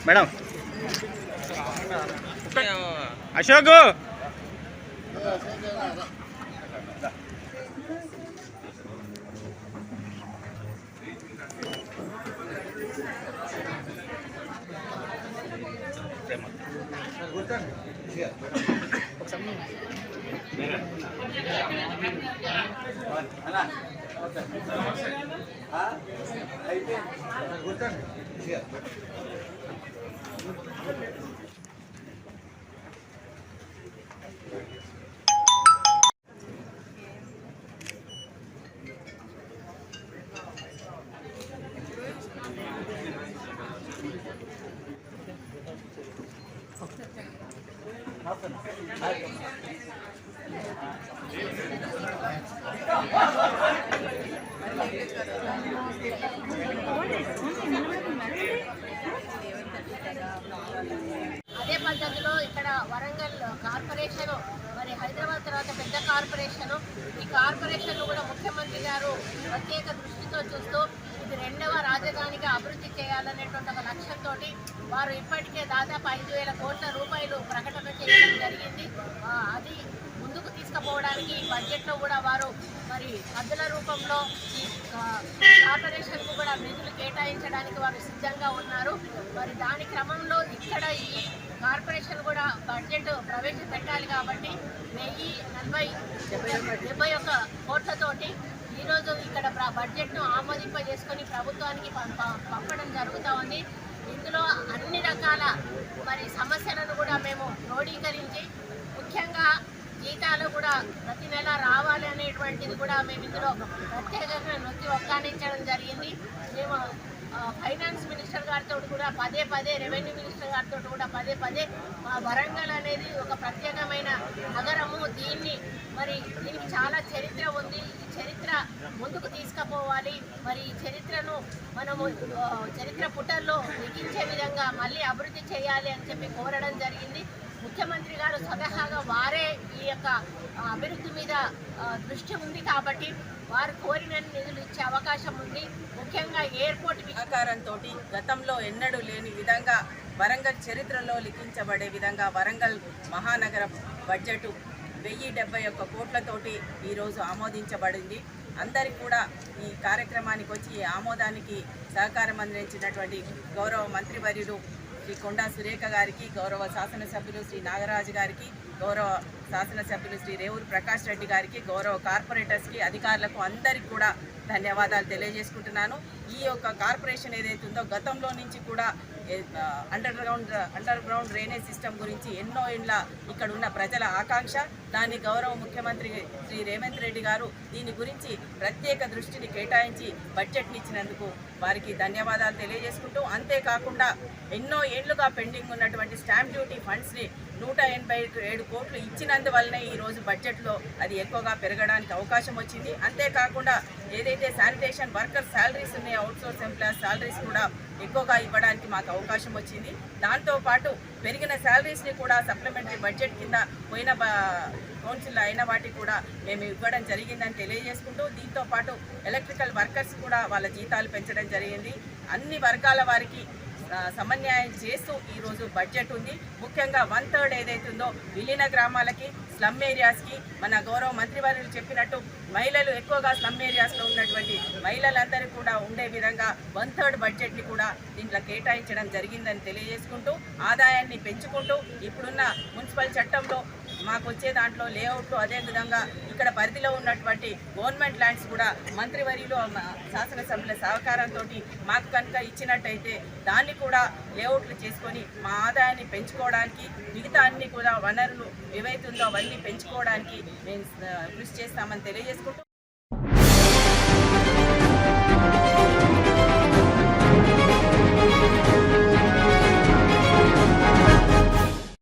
Madam Ashok అదే పద్ధతిలో ఇక్కడ వరంగల్ కార్పొరేషన్ మరి హైదరాబాద్ తర్వాత పెద్ద కార్పొరేషన్ ఈ కార్పొరేషన్ కూడా ముఖ్యమంత్రి గారు ప్రత్యేక దృష్టితో చూస్తూ ఇది 2వ రాజధానిగా అభివృద్ధి చేయాలనేటువంటి ఒక లక్ష్యంతో వారు ఇప్పటికే దాదాపు 5,000 కోట్ల రూపాయలు ప్రకటన చేయడం జరిగింది. అది ముందుకు తీసుకుపోవడానికి ఈ బడ్జెట్లో కూడా వారు మరి నిధుల రూపంలో ఈ కార్పొరేషన్కు కూడా నిధులు కేటాయించడానికి వారు సిద్ధంగా ఉన్నారు. మరి దాని క్రమంలో ఇక్కడ ఈ కార్పొరేషన్ కూడా బడ్జెట్ ప్రవేశపెట్టాలి కాబట్టి 1,071 కోట్లతోటి ఈరోజు ఇక్కడ బడ్జెట్ను ఆమోదింపజేసుకొని ప్రభుత్వానికి పంపడం జరుగుతూ ఉంది. ఇందులో అన్ని రకాల మరి సమస్యలను కూడా మేము క్రోడీకరించి ముఖ్యంగా జీతాలు కూడా ప్రతి నెల రావాలి అనేటువంటిది కూడా మేము ఇందులో ప్రత్యేకంగా నొక్కి ఒక్కానించడం జరిగింది. మేము ఫైనాన్స్ మినిస్టర్ గారితో కూడా పదే రెవెన్యూ మినిస్టర్ గారితో కూడా పదే మా వరంగల్ అనేది ఒక ప్రత్యేకమైన నగరము, దీనికి చాలా చరిత్ర ఉంది, ఈ చరిత్ర ముందుకు తీసుకుపోవాలి, మరి ఈ చరిత్రను మనము చరిత్ర పుటల్లో లిఖించే విధంగా మళ్ళీ అభివృద్ధి చేయాలి అని చెప్పి కోరడం జరిగింది. ముఖ్యమంత్రి గారు స్వతహాగా వారే ఈ యొక్క అభివృద్ధి మీద దృష్టి ఉంది కాబట్టి వారు కోరిన నిధులు ఇచ్చే అవకాశం ఉంది. ముఖ్యంగా ఎయిర్పోర్ట్ సహకారంతో గతంలో ఎన్నడూ లేని విధంగా వరంగల్ చరిత్రలో లిఖించబడే విధంగా వరంగల్ మహానగర బడ్జెట్ 1,071 కోట్లతోటి ఈరోజు ఆమోదించబడింది. అందరికీ కూడా ఈ కార్యక్రమానికి వచ్చి ఆమోదానికి సహకారం అందించినటువంటి గౌరవ మంత్రివర్యులు శ్రీ కొండా సురేఖ గారికి, గౌరవ శాసనసభ్యులు శ్రీ నాగరాజు గారికి, గౌరవ శాసనసభ్యులు శ్రీ రేవూరు ప్రకాష్ రెడ్డి గారికి, గౌరవ కార్పొరేటర్స్కి, అధికారులకు అందరికీ కూడా ధన్యవాదాలు తెలియజేసుకుంటున్నాను. ఈ యొక్క కార్పొరేషన్ ఏదైతే ఉందో గతంలో నుంచి కూడా అండర్ గ్రౌండ్ డ్రైనేజ్ సిస్టమ్ గురించి ఎన్నో ఏళ్ళ ఇక్కడ ఉన్న ప్రజల ఆకాంక్ష, దాన్ని గౌరవ ముఖ్యమంత్రి శ్రీ రేవంత్ రెడ్డి గారు దీని గురించి ప్రత్యేక దృష్టిని కేటాయించి బడ్జెట్ని ఇచ్చినందుకు వారికి ధన్యవాదాలు తెలియజేసుకుంటూ, అంతేకాకుండా ఎన్నో ఏళ్లుగా పెండింగ్ ఉన్నటువంటి స్టాంప్ డ్యూటీ ఫండ్స్ని 187 కోట్లు ఇచ్చినందువల్లనే ఈరోజు బడ్జెట్లో అది ఎక్కువగా పెరగడానికి అవకాశం వచ్చింది. అంతేకాకుండా ఏదైతే శానిటేషన్ వర్కర్ శాలరీస్ ఉన్నాయో, అవుట్సోర్స్ ఎంప్లాయర్స్ శాలరీస్ కూడా ఎక్కువగా ఇవ్వడానికి మాకు అవకాశం వచ్చింది. దాంతోపాటు పెరిగిన శాలరీస్ని కూడా సప్లిమెంటరీ బడ్జెట్ కింద పోయిన కౌన్సిల్ అయిన వాటికి కూడా మేము ఇవ్వడం జరిగిందని తెలియజేసుకుంటూ, దీంతోపాటు ఎలక్ట్రికల్ వర్కర్స్ కూడా వాళ్ళ జీతాలు పెంచడం జరిగింది. అన్ని వర్గాల వారికి సమన్వయం చేస్తూ ఈరోజు బడ్జెట్ ఉంది. ముఖ్యంగా 1/3 ఏదైతే ఉందో విలీన గ్రామాలకి, స్లమ్ ఏరియాస్కి మన గౌరవ మంత్రివర్యులు చెప్పినట్టు మహిళలు ఎక్కువగా స్లమ్ ఏరియాస్లో ఉన్నటువంటి మహిళలందరూ కూడా ఉండే విధంగా 1/3 బడ్జెట్ని కూడా దీంట్లో కేటాయించడం జరిగిందని తెలియజేసుకుంటూ, ఆదాయాన్ని పెంచుకుంటూ ఇప్పుడున్న మున్సిపల్ చట్టంలో మాకు వచ్చే దాంట్లో లేఅవుట్లు, అదేవిధంగా ఇక్కడ పరిధిలో ఉన్నటువంటి గవర్నమెంట్ ల్యాండ్స్ కూడా మంత్రివర్యులు శాసనసభ్యుల సహకారంతో మాకు కనుక ఇచ్చినట్టయితే దాన్ని కూడా లేఅవుట్లు చేసుకొని మా ఆదాయాన్ని పెంచుకోవడానికి, మిగతా అన్ని కూడా వనరులు ఏవైతే ఉందో అవన్నీ పెంచుకోవడానికి మేము కృషి చేస్తామని తెలియజేసుకుంటూ